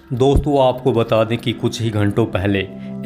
दोस्तों आपको बता दें कि कुछ ही घंटों पहले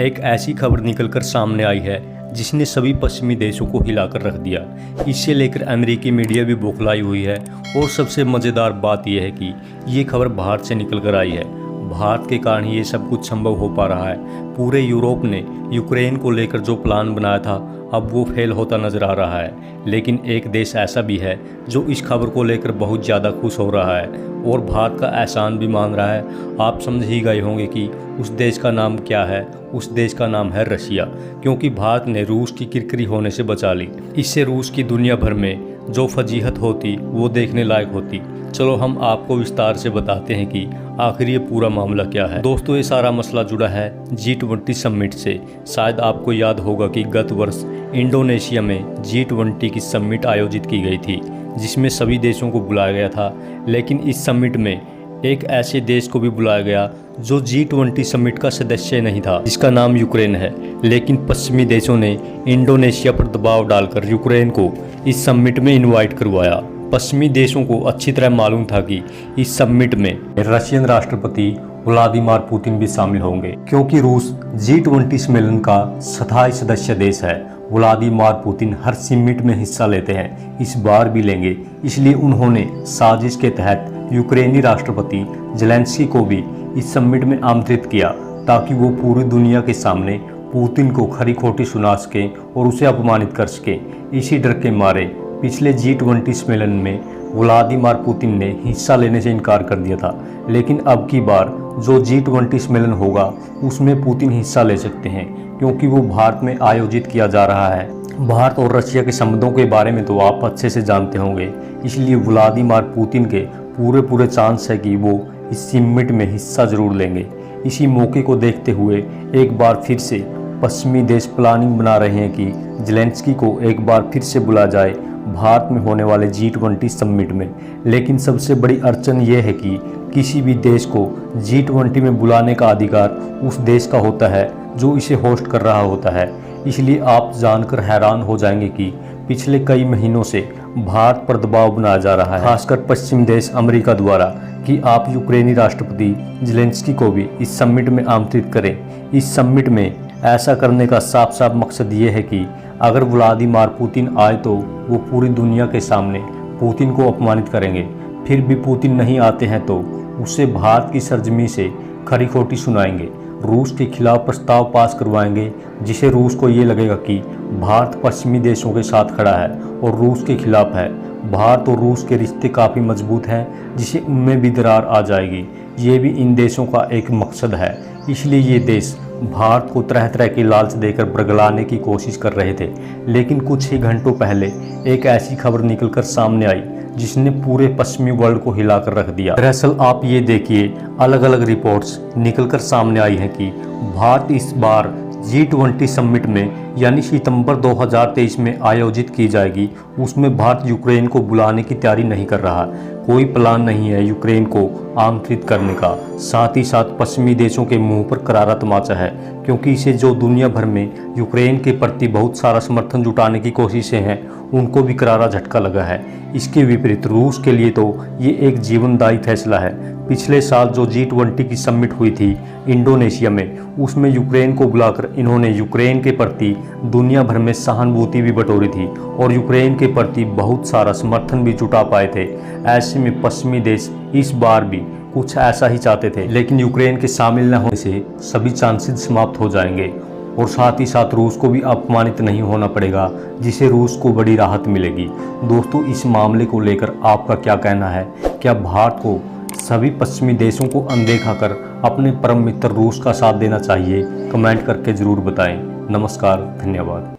एक ऐसी खबर निकलकर सामने आई है जिसने सभी पश्चिमी देशों को हिलाकर रख दिया। इसे लेकर अमेरिकी मीडिया भी बौखलाई हुई है और सबसे मज़ेदार बात यह है कि ये खबर भारत से निकल कर आई है। भारत के कारण ये सब कुछ संभव हो पा रहा है। पूरे यूरोप ने यूक्रेन को लेकर जो प्लान बनाया था अब वो फेल होता नज़र आ रहा है। लेकिन एक देश ऐसा भी है जो इस खबर को लेकर बहुत ज़्यादा खुश हो रहा है और भारत का एहसान भी मान रहा है। आप समझ ही गए होंगे कि उस देश का नाम क्या है। उस देश का नाम है रशिया, क्योंकि भारत ने रूस की किरकिरी होने से बचा ली। इससे रूस की दुनिया भर में जो फजीहत होती वो देखने लायक होती। चलो हम आपको विस्तार से बताते हैं कि आखिर ये पूरा मामला क्या है। दोस्तों ये सारा मसला जुड़ा है G20 समिट से। शायद आपको याद होगा कि गत वर्ष इंडोनेशिया में G20 की समिट आयोजित की गई थी जिसमें सभी देशों को बुलाया गया था। लेकिन इस समिट में एक ऐसे देश को भी बुलाया गया जो G20 समिट का सदस्य नहीं था, जिसका नाम यूक्रेन है। लेकिन पश्चिमी देशों ने इंडोनेशिया पर दबाव डालकर यूक्रेन को इस समिट में इनवाइट करवाया। पश्चिमी देशों को अच्छी तरह मालूम था कि इस समिट में रशियन राष्ट्रपति व्लादिमीर पुतिन भी शामिल होंगे, क्योंकि रूस G20 सम्मेलन का स्थायी सदस्य देश है। व्लादिमीर पुतिन हर समिट में हिस्सा लेते हैं, इस बार भी लेंगे। इसलिए उन्होंने साजिश के तहत यूक्रेनी राष्ट्रपति ज़ेलेंस्की को भी इस समिट में आमंत्रित किया ताकि वो पूरी दुनिया के सामने पुतिन को खरी खोटी सुना सकें और उसे अपमानित कर सकें। इसी डर के मारे पिछले G20 सम्मेलन में व्लादिमीर पुतिन ने हिस्सा लेने से इनकार कर दिया था। लेकिन अब की बार जो G20 सम्मेलन होगा उसमें पुतिन हिस्सा ले सकते हैं, क्योंकि वो भारत में आयोजित किया जा रहा है। भारत और रशिया के संबंधों के बारे में तो आप अच्छे से जानते होंगे, इसलिए व्लादिमीर पुतिन के पूरे चांस है कि वो इस समिट में हिस्सा जरूर लेंगे। इसी मौके को देखते हुए एक बार फिर से पश्चिमी देश प्लानिंग बना रहे हैं कि ज़ेलेंस्की को एक बार फिर से बुलाया जाए भारत में होने वाले G20 समिट में। लेकिन सबसे बड़ी अड़चन ये है कि किसी भी देश को G20 में बुलाने का अधिकार उस देश का होता है जो इसे होस्ट कर रहा होता है। इसलिए आप जानकर हैरान हो जाएंगे कि पिछले कई महीनों से भारत पर दबाव बनाया जा रहा है, खासकर पश्चिम देश अमेरिका द्वारा, कि आप यूक्रेनी राष्ट्रपति ज़ेलेंस्की को भी इस समिट में आमंत्रित करें। इस समिट में ऐसा करने का साफ साफ मकसद ये है कि अगर व्लादिमीर पुतिन आए तो वो पूरी दुनिया के सामने पुतिन को अपमानित करेंगे। फिर भी पुतिन नहीं आते हैं तो उसे भारत की सरजमी से खरी खोटी सुनाएंगे, रूस के खिलाफ प्रस्ताव पास करवाएंगे, जिसे रूस को ये लगेगा कि भारत पश्चिमी देशों के साथ खड़ा है और रूस के खिलाफ है। भारत और रूस के रिश्ते काफ़ी मजबूत हैं, जिसे उनमें भी दरार आ जाएगी। ये भी इन देशों का एक मकसद है। इसलिए ये देश भारत को तरह तरह के लालच देकर बरगलाने की कोशिश कर रहे थे। लेकिन कुछ ही घंटों पहले एक ऐसी खबर निकलकर सामने आई जिसने पूरे पश्चिमी वर्ल्ड को हिलाकर रख दिया। दरअसल आप ये देखिए, अलग अलग रिपोर्ट्स निकलकर सामने आई हैं कि भारत इस बार G20 समिट में यानी सितंबर 2023 में आयोजित की जाएगी, उसमें भारत यूक्रेन को बुलाने की तैयारी नहीं कर रहा। कोई प्लान नहीं है यूक्रेन को आमंत्रित करने का। साथ ही साथ पश्चिमी देशों के मुंह पर करारा तमाचा है, क्योंकि इसे जो दुनिया भर में यूक्रेन के प्रति बहुत सारा समर्थन जुटाने की कोशिशें हैं उनको भी करारा झटका लगा है। इसके विपरीत रूस के लिए तो ये एक जीवनदायी फैसला है। पिछले साल जो G20 की समिट हुई थी इंडोनेशिया में, उसमें यूक्रेन को बुलाकर इन्होंने यूक्रेन के प्रति दुनिया भर में सहानुभूति भी बटोरी थी और यूक्रेन के प्रति बहुत सारा समर्थन भी जुटा पाए थे। ऐसे में पश्चिमी देश इस बार भी कुछ ऐसा ही चाहते थे, लेकिन यूक्रेन के शामिल न होने से सभी चांसेस समाप्त हो जाएंगे और साथ ही साथ रूस को भी अपमानित नहीं होना पड़ेगा, जिसे रूस को बड़ी राहत मिलेगी। दोस्तों इस मामले को लेकर आपका क्या कहना है? क्या भारत को सभी पश्चिमी देशों को अनदेखा कर अपने परम मित्र रूस का साथ देना चाहिए? कमेंट करके ज़रूर बताएं। नमस्कार, धन्यवाद।